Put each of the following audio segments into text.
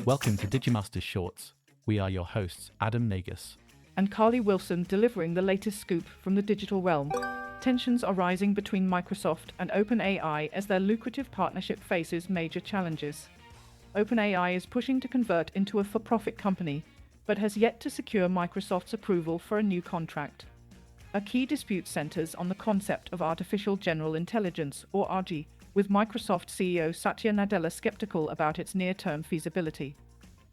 Welcome to Digimasters Shorts. We are your hosts, Adam Nagus and Carly Wilson, delivering the latest scoop from the digital realm. Tensions are rising between Microsoft and OpenAI as their lucrative partnership faces major challenges. OpenAI is pushing to convert into a for-profit company, but has yet to secure Microsoft's approval for a new contract. A key dispute centers on the concept of artificial general intelligence, or AGI, with Microsoft CEO Satya Nadella skeptical about its near-term feasibility.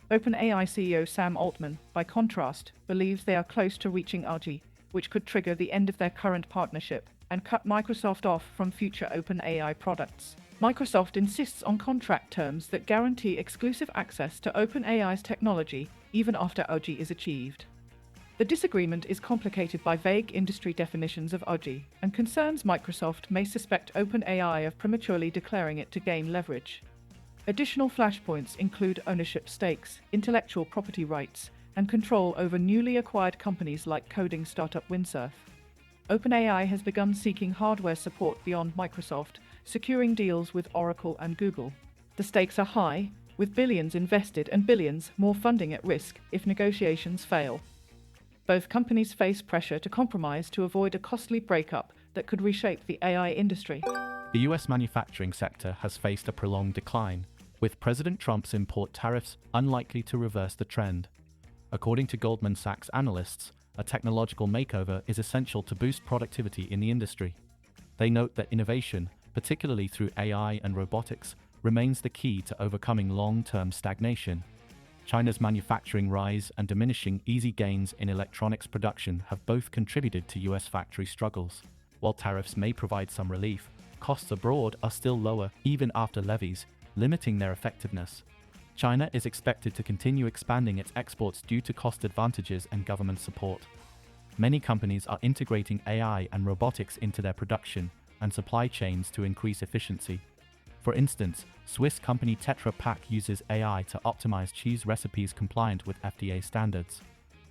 OpenAI CEO Sam Altman, by contrast, believes they are close to reaching AGI, which could trigger the end of their current partnership and cut Microsoft off from future OpenAI products. Microsoft insists on contract terms that guarantee exclusive access to OpenAI's technology even after AGI is achieved. The disagreement is complicated by vague industry definitions of AGI, and concerns Microsoft may suspect OpenAI of prematurely declaring it to gain leverage. Additional flashpoints include ownership stakes, intellectual property rights, and control over newly acquired companies like coding startup Windsurf. OpenAI has begun seeking hardware support beyond Microsoft, securing deals with Oracle and Google. The stakes are high, with billions invested and billions more funding at risk if negotiations fail. Both companies face pressure to compromise to avoid a costly breakup that could reshape the AI industry. The US manufacturing sector has faced a prolonged decline, with President Trump's import tariffs unlikely to reverse the trend. According to Goldman Sachs analysts, a technological makeover is essential to boost productivity in the industry. They note that innovation, particularly through AI and robotics, remains the key to overcoming long-term stagnation. China's manufacturing rise and diminishing easy gains in electronics production have both contributed to US factory struggles. While tariffs may provide some relief, costs abroad are still lower even after levies, limiting their effectiveness. China is expected to continue expanding its exports due to cost advantages and government support. Many companies are integrating AI and robotics into their production and supply chains to increase efficiency. For instance, Swiss company Tetra Pak uses AI to optimize cheese recipes compliant with FDA standards.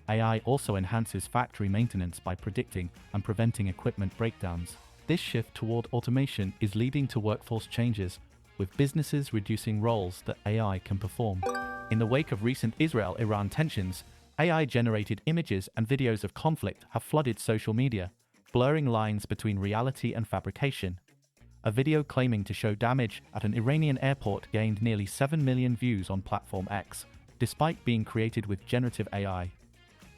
AI also enhances factory maintenance by predicting and preventing equipment breakdowns. This shift toward automation is leading to workforce changes, with businesses reducing roles that AI can perform. In the wake of recent Israel-Iran tensions, AI-generated images and videos of conflict have flooded social media, blurring lines between reality and fabrication. A video claiming to show damage at an Iranian airport gained nearly 7 million views on Platform X, despite being created with generative AI.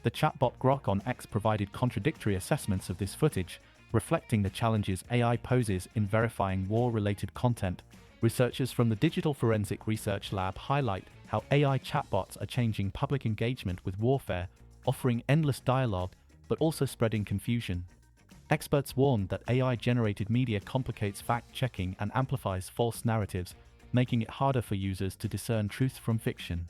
The chatbot Grok on X provided contradictory assessments of this footage, reflecting the challenges AI poses in verifying war-related content. Researchers from the Digital Forensic Research Lab highlight how AI chatbots are changing public engagement with warfare, offering endless dialogue, but also spreading confusion. Experts warn that AI-generated media complicates fact-checking and amplifies false narratives, making it harder for users to discern truth from fiction.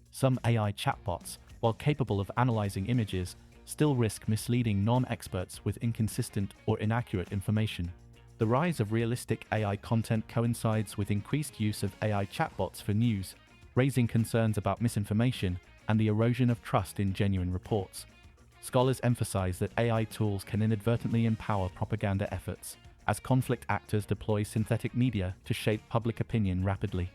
Some AI chatbots, while capable of analyzing images, still risk misleading non-experts with inconsistent or inaccurate information. The rise of realistic AI content coincides with increased use of AI chatbots for news, raising concerns about misinformation and the erosion of trust in genuine reports. Scholars emphasize that AI tools can inadvertently empower propaganda efforts, as conflict actors deploy synthetic media to shape public opinion rapidly.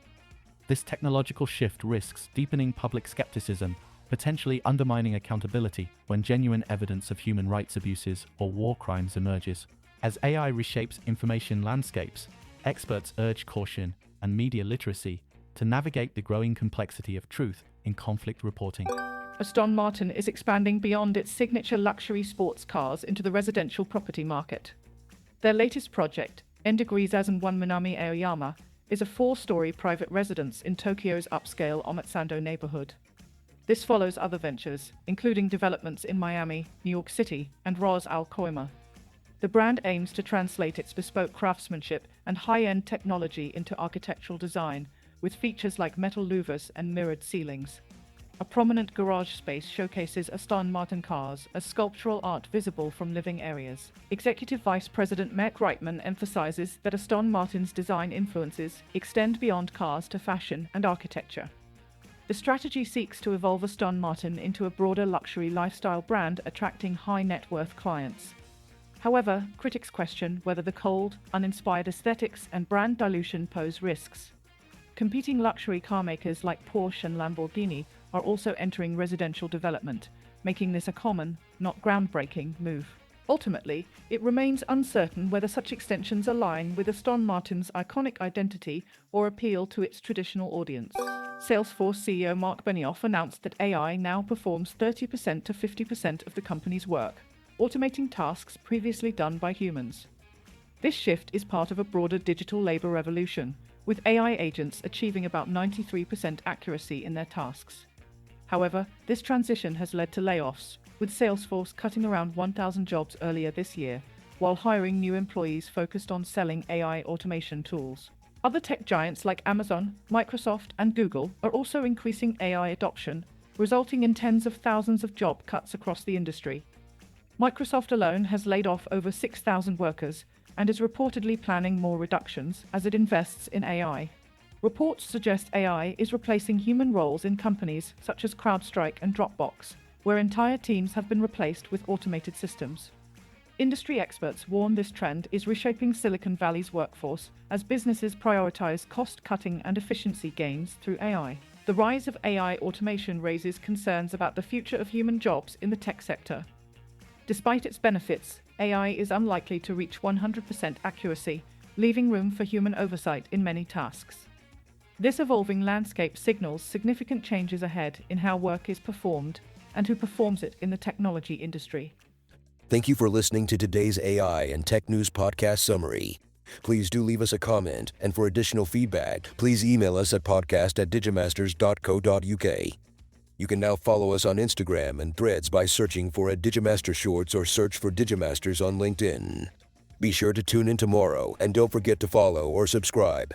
This technological shift risks deepening public skepticism, potentially undermining accountability when genuine evidence of human rights abuses or war crimes emerges. As AI reshapes information landscapes, experts urge caution and media literacy to navigate the growing complexity of truth in conflict reporting. Aston Martin is expanding beyond its signature luxury sports cars into the residential property market. Their latest project, N°1 Minami Aoyama, is a 4-story private residence in Tokyo's upscale Omotesando neighborhood. This follows other ventures, including developments in Miami, New York City, and Ras Al Khaimah. The brand aims to translate its bespoke craftsmanship and high-end technology into architectural design, with features like metal louvers and mirrored ceilings. A prominent garage space showcases Aston Martin cars as sculptural art visible from living areas. Executive Vice President Mark Reitman emphasizes that Aston Martin's design influences extend beyond cars to fashion and architecture. The strategy seeks to evolve Aston Martin into a broader luxury lifestyle brand attracting high net worth clients. However, critics question whether the cold, uninspired aesthetics and brand dilution pose risks. Competing luxury car makers like Porsche and Lamborghini are also entering residential development, making this a common, not groundbreaking, move. Ultimately, it remains uncertain whether such extensions align with Aston Martin's iconic identity or appeal to its traditional audience. Salesforce CEO Mark Benioff announced that AI now performs 30% to 50% of the company's work, automating tasks previously done by humans. This shift is part of a broader digital labor revolution, with AI agents achieving about 93% accuracy in their tasks. However, this transition has led to layoffs, with Salesforce cutting around 1,000 jobs earlier this year, while hiring new employees focused on selling AI automation tools. Other tech giants like Amazon, Microsoft, and Google are also increasing AI adoption, resulting in tens of thousands of job cuts across the industry. Microsoft alone has laid off over 6,000 workers and is reportedly planning more reductions as it invests in AI. Reports suggest AI is replacing human roles in companies such as CrowdStrike and Dropbox, where entire teams have been replaced with automated systems. Industry experts warn this trend is reshaping Silicon Valley's workforce as businesses prioritize cost-cutting and efficiency gains through AI. The rise of AI automation raises concerns about the future of human jobs in the tech sector. Despite its benefits, AI is unlikely to reach 100% accuracy, leaving room for human oversight in many tasks. This evolving landscape signals significant changes ahead in how work is performed and who performs it in the technology industry. Thank you for listening to today's AI and Tech News Podcast Summary. Please do leave us a comment, and for additional feedback, please email us at podcast@digimasters.co.uk. You can now follow us on Instagram and Threads by searching for @Digimaster Shorts or search for Digimasters on LinkedIn. Be sure to tune in tomorrow, and don't forget to follow or subscribe.